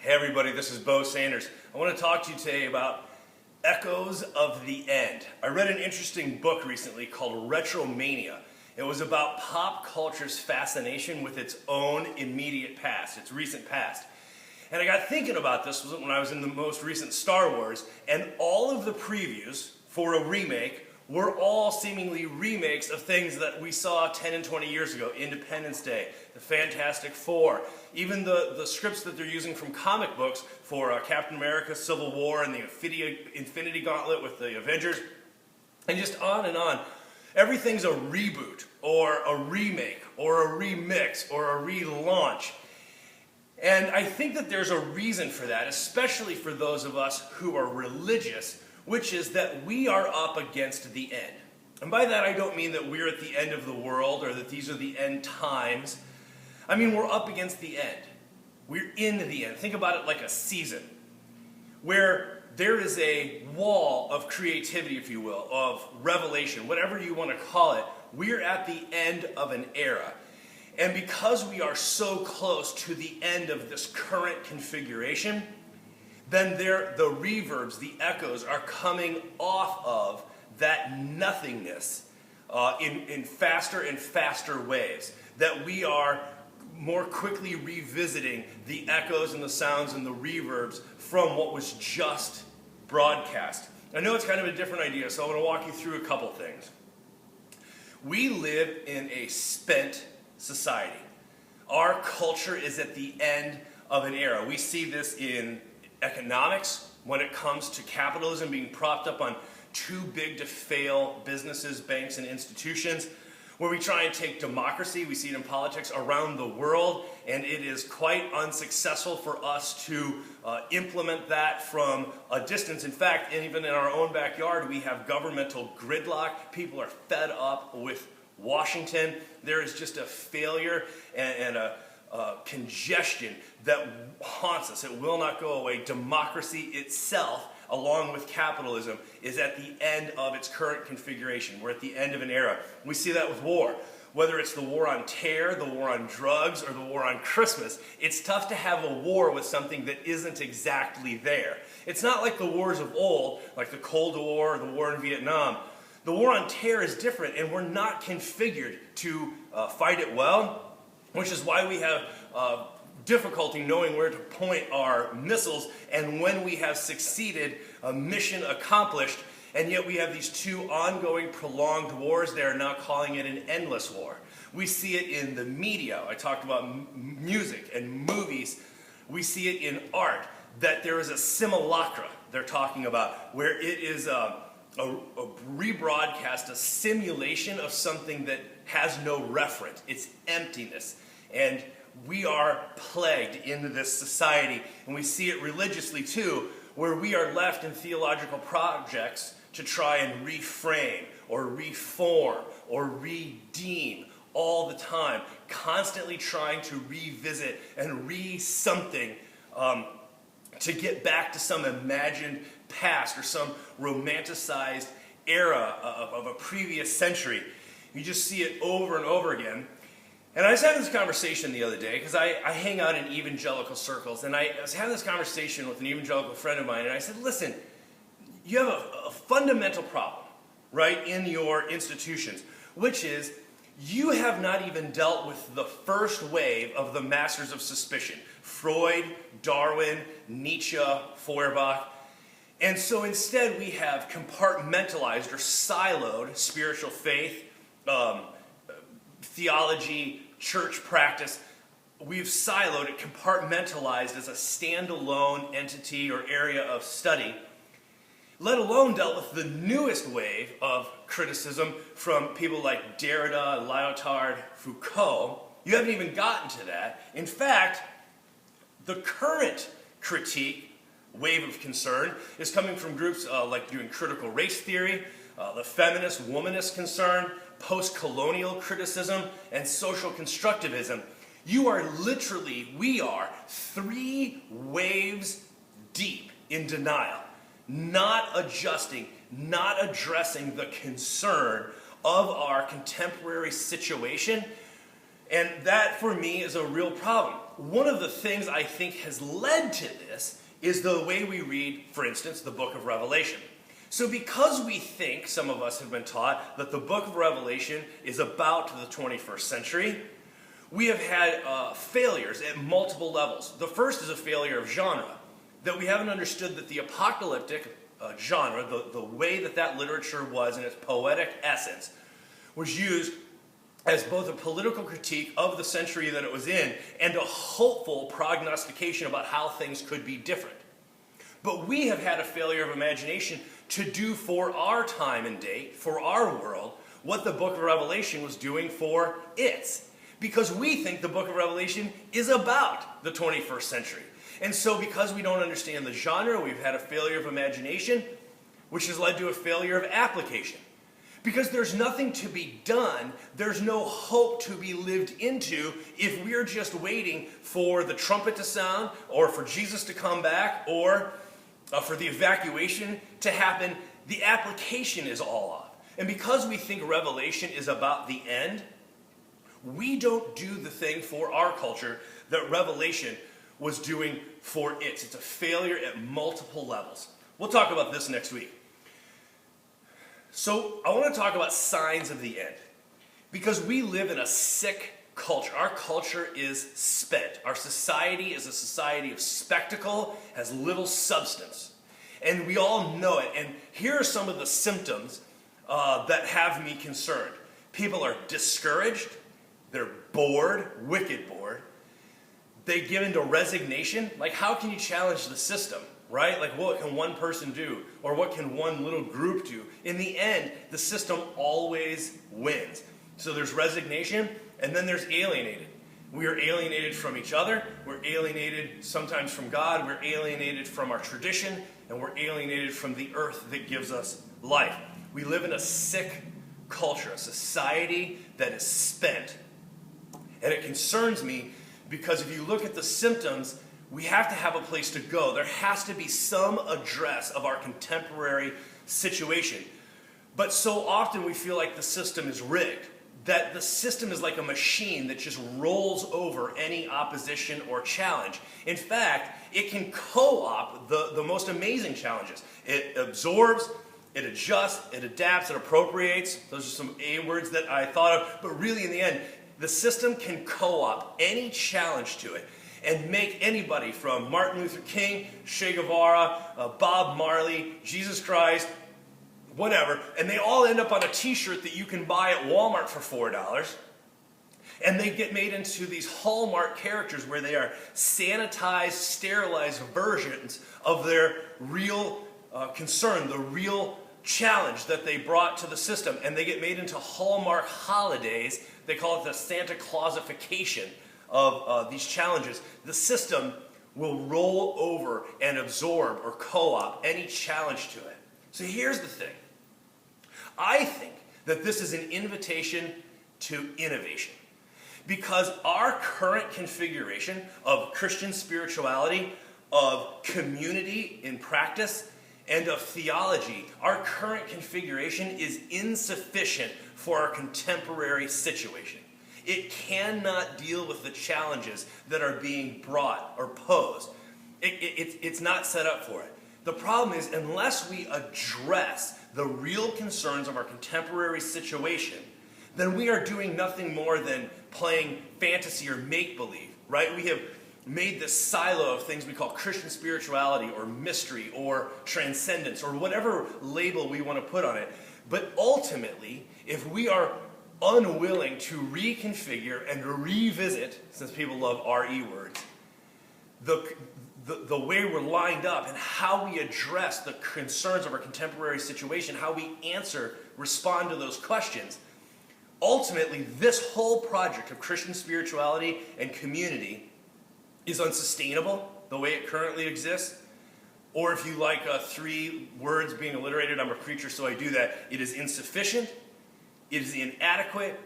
Hey everybody, this is Bo Sanders. I want to talk to you today about echoes of the end. I read an interesting book recently called Retromania. It was about pop culture's fascination with its own immediate past, its recent past. And I got thinking about this when I was in the most recent Star Wars, and all of the previews for a remake were all seemingly remakes of things that we saw 10 and 20 years ago. Independence Day, the Fantastic Four, even the scripts that they're using from comic books for Captain America, Civil War, and the Infinity Gauntlet with the Avengers, and just on and on. Everything's a reboot, or a remake, or a remix, or a relaunch. And I think that there's a reason for that, especially for those of us who are religious, which is that we are up against the end. And by that I don't mean that we're at the end of the world or that these are the end times. I mean we're up against the end. We're in the end. Think about it like a season where there is a wall of creativity, if you will, of revelation, whatever you want to call it. We're at the end of an era. And because we are so close to the end of this current configuration, then the reverbs, the echoes are coming off of that nothingness in faster and faster waves. That we are more quickly revisiting the echoes and the sounds and the reverbs from what was just broadcast. I know it's kind of a different idea, so I want to walk you through a couple things. We live in a spent society. Our culture is at the end of an era. We see this in economics, when it comes to capitalism being propped up on too big to fail businesses, banks, and institutions, where we try and take democracy, we see it in politics around the world, and it is quite unsuccessful for us to implement that from a distance. In fact, even in our own backyard, we have governmental gridlock. People are fed up with Washington. There is just a failure and a congestion that haunts us. It will not go away. Democracy itself, along with capitalism, is at the end of its current configuration. We're at the end of an era. We see that with war. Whether it's the war on terror, the war on drugs, or the war on Christmas, it's tough to have a war with something that isn't exactly there. It's not like the wars of old, like the Cold War or the war in Vietnam. The war on terror is different, and we're not configured to fight it well, which is why we have difficulty knowing where to point our missiles, and when we have succeeded, a mission accomplished, and yet we have these two ongoing prolonged wars. They are now calling it an endless war. We see it in the media. I talked about music and movies. We see it in art, that there is a simulacra they're talking about, where it is a rebroadcast, a simulation of something that has no referent. It's emptiness. And we are plagued into this society, and we see it religiously too, where we are left in theological projects to try and reframe or reform or redeem all the time, constantly trying to revisit and something to get back to some imagined past or some romanticized era of a previous century. You just see it over and over again. And I was having this conversation the other day, because I hang out in evangelical circles, and I was having this conversation with an evangelical friend of mine, and I said, listen, you have a fundamental problem, right, in your institutions, which is you have not even dealt with the first wave of the masters of suspicion, Freud, Darwin, Nietzsche, Feuerbach. And so instead we have compartmentalized or siloed spiritual faith, theology, church practice. We've siloed it, compartmentalized as a standalone entity or area of study, let alone dealt with the newest wave of criticism from people like Derrida, Lyotard, Foucault. You haven't even gotten to that. In fact, the current critique, wave of concern, is coming from groups like doing critical race theory, the feminist, womanist concern, post-colonial criticism, and social constructivism. We are 3 waves deep in denial, not adjusting, not addressing the concern of our contemporary situation. And that, for me, is a real problem. one of the things I think has led to this is the way we read, for instance, the book of Revelation. So because we think, some of us have been taught, that the book of Revelation is about the 21st century, we have had failures at multiple levels. The first is a failure of genre, that we haven't understood that the apocalyptic genre, the way that literature was in its poetic essence, was used as both a political critique of the century that it was in and a hopeful prognostication about how things could be different. But we have had a failure of imagination to do for our time and date, for our world, what the book of Revelation was doing for its. Because we think the book of Revelation is about the 21st century. And so because we don't understand the genre, we've had a failure of imagination, which has led to a failure of application. Because there's nothing to be done, there's no hope to be lived into if we're just waiting for the trumpet to sound, or for Jesus to come back, or for the evacuation to happen. The application is all off. And because we think Revelation is about the end, we don't do the thing for our culture that Revelation was doing for its. It's a failure at multiple levels. We'll talk about this next week. So I want to talk about signs of the end. Because we live in a sick culture. Our culture is spent. Our society is a society of spectacle, has little substance. And we all know it. And here are some of the symptoms that have me concerned. People are discouraged. They're bored, wicked bored. They give into resignation. Like, how can you challenge the system, right? Like, what can one person do? Or what can one little group do? In the end, the system always wins. So there's resignation, and then there's alienated. We are alienated from each other. We're alienated sometimes from God. We're alienated from our tradition. And we're alienated from the earth that gives us life. We live in a sick culture, a society that is spent. And it concerns me because if you look at the symptoms, we have to have a place to go. There has to be some address of our contemporary situation. But so often we feel like the system is rigged, that the system is like a machine that just rolls over any opposition or challenge. In fact, it can co-opt the most amazing challenges. It absorbs, it adjusts, it adapts, it appropriates. Those are some A words that I thought of. But really, in the end, the system can co-opt any challenge to it and make anybody from Martin Luther King, Che Guevara, Bob Marley, Jesus Christ, whatever, and they all end up on a t-shirt that you can buy at Walmart for $4. And they get made into these Hallmark characters where they are sanitized, sterilized versions of their real concern, the real challenge that they brought to the system. And they get made into Hallmark holidays. They call it the Santa Clausification of these challenges. The system will roll over and absorb or co-opt any challenge to it. So here's the thing. I think that this is an invitation to innovation. Because our current configuration of Christian spirituality, of community in practice, and of theology, our current configuration is insufficient for our contemporary situation. It cannot deal with the challenges that are being brought or posed. It's not set up for it. The problem is, unless we address the real concerns of our contemporary situation, then we are doing nothing more than playing fantasy or make-believe, right? We have made this silo of things we call Christian spirituality or mystery or transcendence or whatever label we want to put on it. But ultimately, if we are unwilling to reconfigure and revisit, since people love RE words, the way we're lined up and how we address the concerns of our contemporary situation, how we answer, respond to those questions, ultimately this whole project of Christian spirituality and community is unsustainable the way it currently exists. Or if you like 3 words being alliterated, I'm a preacher so I do that, it is insufficient, it is inadequate,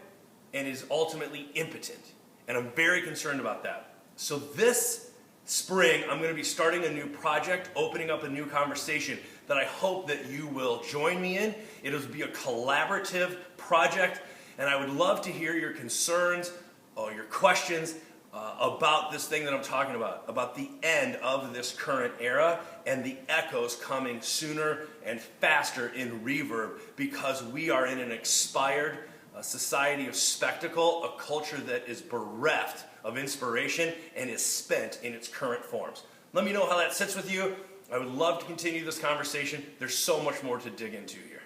and it is ultimately impotent. And I'm very concerned about that. So this spring, I'm going to be starting a new project, opening up a new conversation that I hope that you will join me in. It'll be a collaborative project, and I would love to hear your concerns, your questions. about this thing that I'm talking about the end of this current era and the echoes coming sooner and faster in reverb because we are in an expired society of spectacle, a culture that is bereft of inspiration and is spent in its current forms. Let me know how that sits with you. I would love to continue this conversation. There's so much more to dig into here.